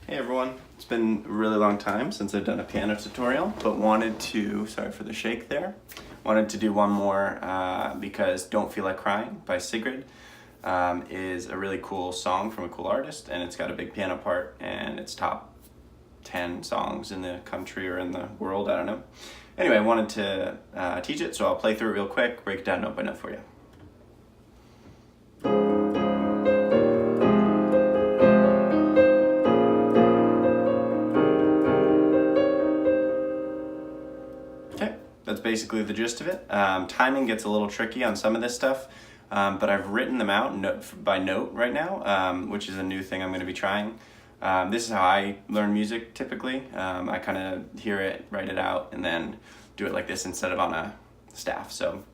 Hey everyone, it's been a really long time since I've done a piano tutorial, but wanted to, sorry for the shake there, wanted to do one more because Don't Feel Like Crying by Sigrid is a really cool song from a cool artist, and it's got a big piano part, and it's top 10 songs in the country or in the world, I don't know. Anyway, I wanted to teach it, so I'll play through it real quick, break it down note by note for you. That's basically the gist of it. Timing gets a little tricky on some of this stuff, but I've written them out by note right now, which is a new thing I'm going to be trying. This is how I learn music typically. I kind of hear it, write it out, and then do it like this instead of on a staff. So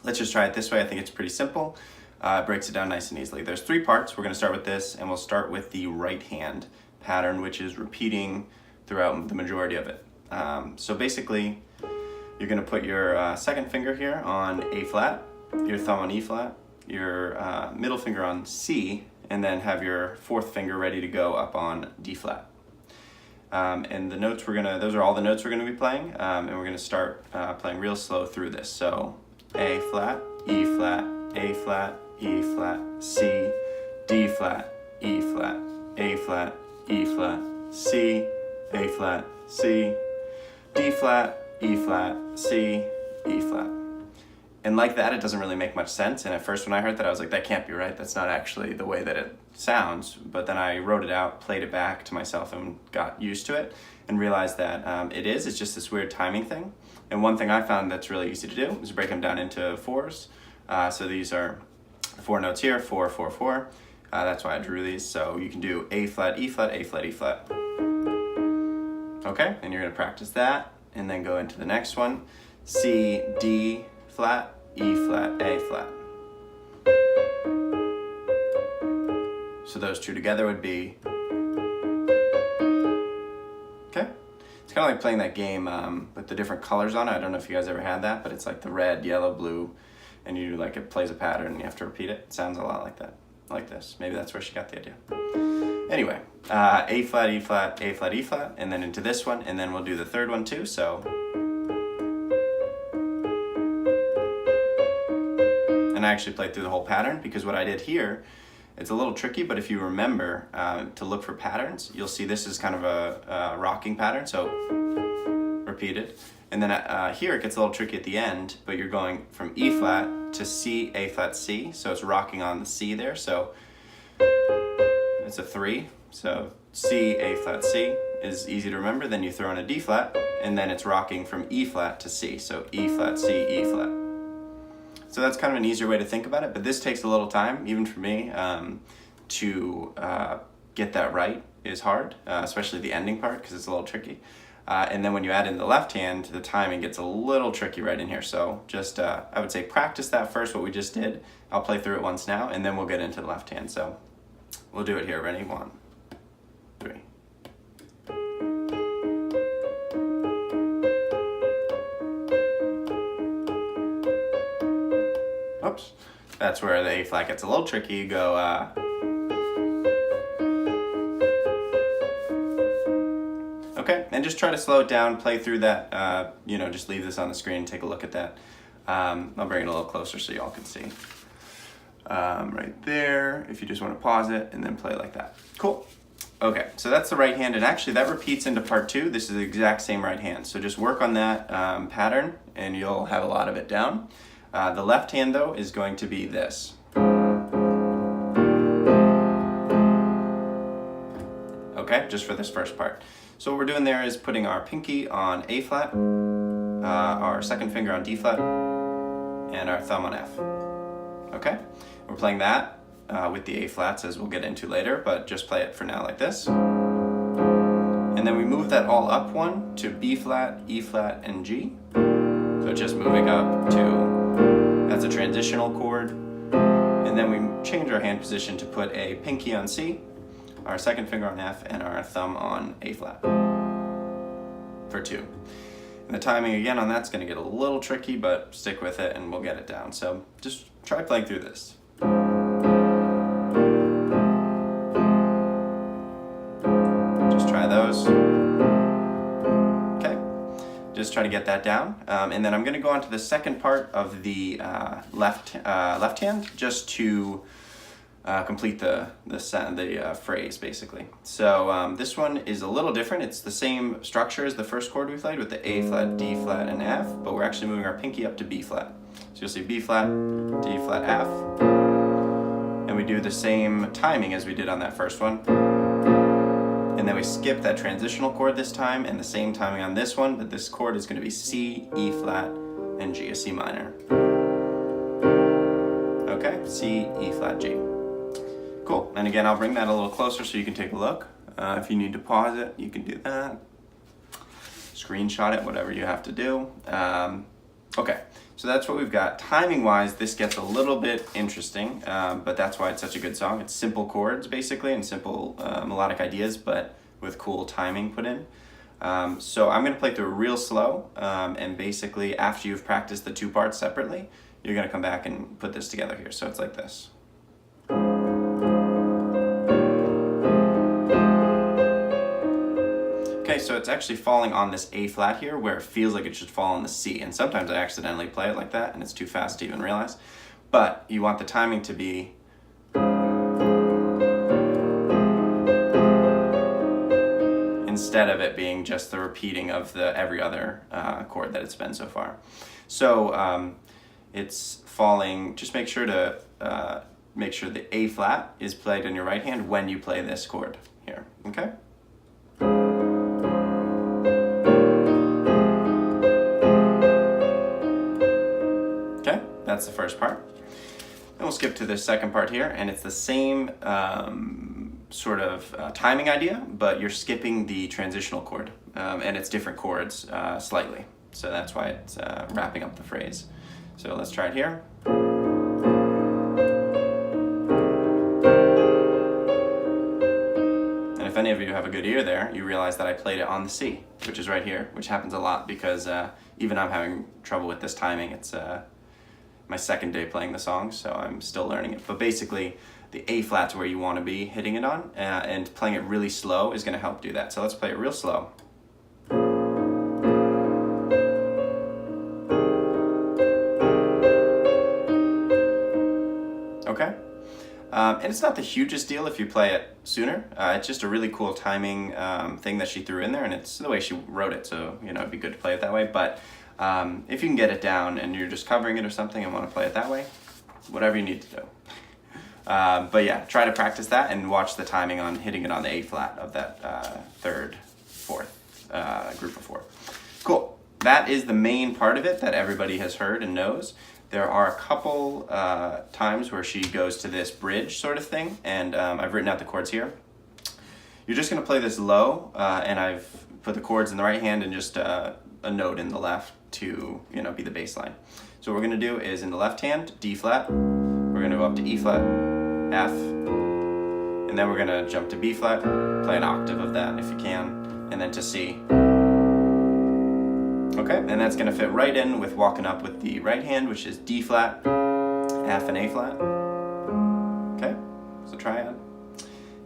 let's just try it this way. I think it's pretty simple. It breaks it down nice and easily. There's 3 parts. We're going to start with this, and we'll start with the right hand pattern, which is repeating throughout the majority of it. So basically, you're going to put your second finger here on A flat, your thumb on E flat, your middle finger on C, and then have your 4th finger ready to go up on D flat. And the notes those are all the notes we're going to be playing, and we're going to start playing real slow through this. So A flat, E flat, A flat, E flat, C, D flat, E flat, A flat, E flat, C, A flat, C, D flat, E flat, C, E flat. And like that, it doesn't really make much sense. And at first when I heard that, I was like, that can't be right. That's not actually the way that it sounds. But then I wrote it out, played it back to myself, and got used to it and realized that it is. It's just this weird timing thing. And one thing I found that's really easy to do is break them down into 4s. So these are the 4 notes here, 4, 4, 4. That's why I drew these. So you can do A flat, E flat, A flat, E flat. Okay, and you're gonna practice that. And then go into the next one, C, D flat, E flat, A flat. So those 2 together would be, okay? It's kind of like playing that game with the different colors on it. I don't know if you guys ever had that, but it's like the red, yellow, blue, and it plays a pattern and you have to repeat it. It sounds a lot like that, like this. Maybe that's where she got the idea. Anyway, A flat, E flat, A flat, E flat, and then into this one, and then we'll do the 3rd one too, so. And I actually played through the whole pattern because what I did here, it's a little tricky, but if you remember to look for patterns, you'll see this is kind of a rocking pattern, so repeated. And then here it gets a little tricky at the end, but you're going from E flat to C, A flat, C, so it's rocking on the C there, so it's a 3, so C, A flat, C is easy to remember. Then you throw in a D flat, and then it's rocking from E flat to C, so E flat, C, E flat. So that's kind of an easier way to think about it, but this takes a little time, even for me, to get that right is hard, especially the ending part, because it's a little tricky. And then when you add in the left hand, the timing gets a little tricky right in here. So just, I would say practice that first, what we just did. I'll play through it once now, and then we'll get into the left hand. So we'll do it here. Ready? 1, 3. Oops. That's where the A flat gets a little tricky. You go, okay, and just try to slow it down, play through that, just leave this on the screen, take a look at that. I'll bring it a little closer so y'all can see. Right there, if you just want to pause it and then play like that. Cool. Okay, so that's the right hand, and actually that repeats into part 2. This is the exact same right hand, so just work on that pattern and you'll have a lot of it down. The left hand though is going to be this. Okay, just for this first part. So what we're doing there is putting our pinky on A flat, our 2nd finger on D flat, and our thumb on F. Okay? We're playing that with the A flats, as we'll get into later, but just play it for now like this. And then we move that all up 1 to B flat, E flat, and G. So just moving up to, that's a transitional chord. And then we change our hand position to put a pinky on C, our 2nd finger on F, and our thumb on A flat for 2. And the timing again on that's going to get a little tricky, but stick with it and we'll get it down. So just try playing through this. goes. Okay, just try to get that down. And then I'm gonna go on to the second part of the left hand just to complete the phrase basically. So this one is a little different. It's the same structure as the first chord we played with the A flat, D flat, and F, but we're actually moving our pinky up to B flat. So you'll see B flat, D flat, F, and we do the same timing as we did on that first one. And then we skip that transitional chord this time, and the same timing on this one, but this chord is going to be C, E flat, and G, a C minor. Okay, C, E flat, G. Cool, and again, I'll bring that a little closer so you can take a look. If you need to pause it, you can do that. Screenshot it, whatever you have to do. Okay, so that's what we've got. Timing-wise, this gets a little bit interesting, but that's why it's such a good song. It's simple chords, basically, and simple melodic ideas, but with cool timing put in. So I'm gonna play through real slow, and basically, after you've practiced the two parts separately, you're gonna come back and put this together here. So it's like this. Okay, so it's actually falling on this A flat here where it feels like it should fall on the C, and sometimes I accidentally play it like that and it's too fast to even realize. But you want the timing to be instead of it being just the repeating of the every other chord that it's been so far. So it's falling, just make sure the A flat is played in your right hand when you play this chord here, okay? That's the first part. Then we'll skip to the second part here, and it's the same sort of timing idea, but you're skipping the transitional chord, and it's different chords slightly. So that's why it's wrapping up the phrase. So let's try it here. And if any of you have a good ear there, you realize that I played it on the C, which is right here, which happens a lot because even I'm having trouble with this timing. It's my second day playing the song, so I'm still learning it. But basically, the A flat's where you want to be hitting it on, and playing it really slow is going to help do that. So let's play it real slow. Okay? And it's not the hugest deal if you play it sooner. It's just a really cool timing thing that she threw in there, and it's the way she wrote it, so you know it'd be good to play it that way. But if you can get it down and you're just covering it or something and want to play it that way, whatever you need to do. But yeah, try to practice that and watch the timing on hitting it on the A flat of that fourth group of four. Cool. That is the main part of it that everybody has heard and knows. There are a couple times where she goes to this bridge sort of thing, and I've written out the chords here. You're just going to play this low, and I've put the chords in the right hand and just a note in the left to be the bass line. So what we're going to do is in the left hand, D flat, we're going to go up to E flat, F, and then we're going to jump to B flat, play an octave of that if you can, and then to C. Okay, and that's going to fit right in with walking up with the right hand, which is D flat, F, and A flat. Okay, so triad.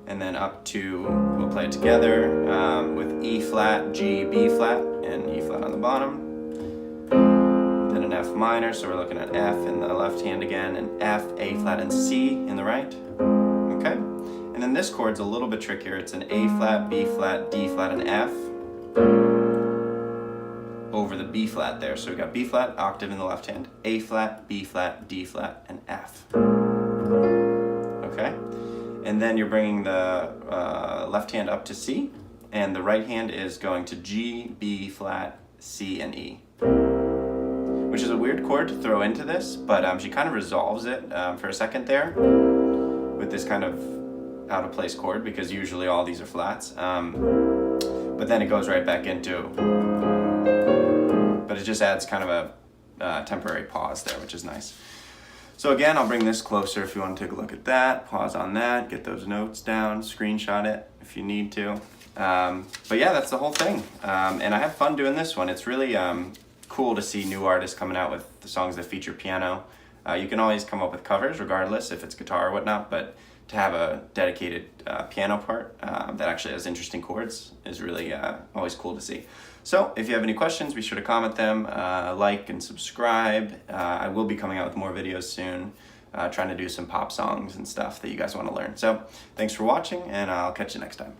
And then up to, we'll play it together with E flat, G, B flat, and E flat on the bottom. Then an F minor, so we're looking at F in the left hand again, and F, A flat, and C in the right. Okay, and then this chord's a little bit trickier. It's an A flat, B flat, D flat, and F over the B flat there. So we've got B flat, octave in the left hand, A flat, B flat, D flat, and F. Okay, and then you're bringing the left hand up to C, and the right hand is going to G, B flat, C, and E. Which is a weird chord to throw into this, but she kind of resolves it for a second there with this kind of out of place chord, because usually all these are flats. But then it goes right back into, but it just adds kind of a temporary pause there, which is nice. So again, I'll bring this closer if you want to take a look at that, pause on that, get those notes down, screenshot it if you need to. But yeah, that's the whole thing. And I have fun doing this one. It's really cool to see new artists coming out with the songs that feature piano. You can always come up with covers regardless if it's guitar or whatnot, but to have a dedicated piano part that actually has interesting chords is really always cool to see. So if you have any questions, be sure to comment them, like and subscribe. I will be coming out with more videos soon, trying to do some pop songs and stuff that you guys want to learn. So thanks for watching, and I'll catch you next time.